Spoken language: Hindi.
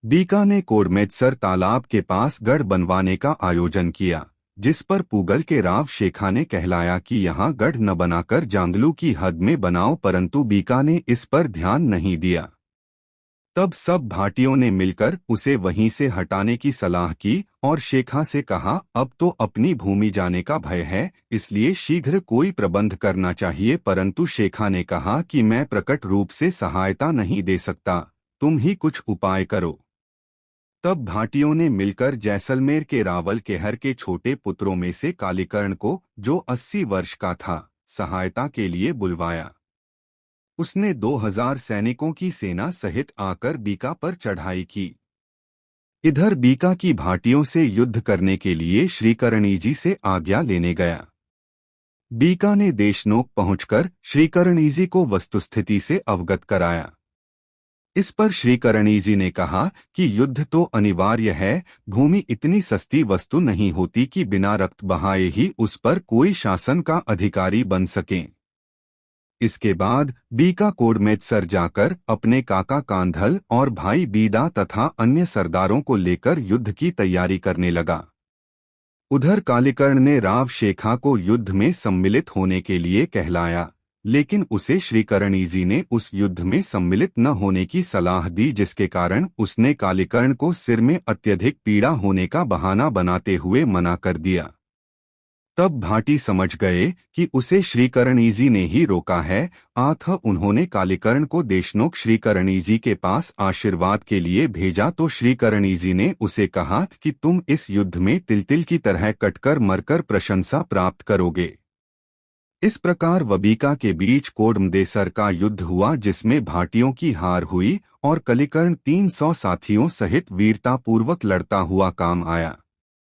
बीका ने कोडमेत्सर तालाब के पास गढ़ बनवाने का आयोजन किया, जिस पर पूगल के राव शेखा ने कहलाया कि यहाँ गढ़ न बनाकर जांगलू की हद में बनाओ, परंतु बीका ने इस पर ध्यान नहीं दिया। तब सब भाटियों ने मिलकर उसे वहीं से हटाने की सलाह की और शेखा से कहा, अब तो अपनी भूमि जाने का भय है, इसलिए शीघ्र कोई प्रबंध करना चाहिए। परंतु शेखा ने कहा कि मैं प्रकट रूप से सहायता नहीं दे सकता, तुम ही कुछ उपाय करो। तब भाटियों ने मिलकर जैसलमेर के रावल केहर के छोटे पुत्रों में से कालीकर्ण को, जो 80 वर्ष का था, सहायता के लिए बुलवाया। उसने 2000 सैनिकों की सेना सहित आकर बीका पर चढ़ाई की। इधर बीका की भाटियों से युद्ध करने के लिए श्रीकरणीजी से आज्ञा लेने गया। बीका ने देशनोक पहुंचकर श्रीकरणीजी को वस्तुस्थिति से अवगत कराया। इस पर श्रीकरणीजी ने कहा कि युद्ध तो अनिवार्य है, भूमि इतनी सस्ती वस्तु नहीं होती कि बिना रक्त बहाए ही उस पर कोई शासन का अधिकारी बन सके। इसके बाद बीका कोडमेत्सर जाकर अपने काका कांधल और भाई बीदा तथा अन्य सरदारों को लेकर युद्ध की तैयारी करने लगा। उधर कालीकर्ण ने राव शेखा को युद्ध में सम्मिलित होने के लिए कहलाया, लेकिन उसे श्रीकरणीजी ने उस युद्ध में सम्मिलित न होने की सलाह दी, जिसके कारण उसने कालीकर्ण को सिर में अत्यधिक पीड़ा होने का बहाना बनाते हुए मना कर दिया। तब भाटी समझ गए कि उसे श्रीकरणीजी ने ही रोका है, अतः उन्होंने कालीकर्ण को देशनोक श्रीकरणीजी के पास आशीर्वाद के लिए भेजा। तो श्रीकरणीजी ने उसे कहा कि तुम इस युद्ध में तिल की तरह कटकर मरकर प्रशंसा प्राप्त करोगे। इस प्रकार वबीका के बीच कोडमदेसर का युद्ध हुआ, जिसमें भाटियों की हार हुई और कालीकर्ण 300 साथियों सहित वीरतापूर्वक लड़ता हुआ काम आया।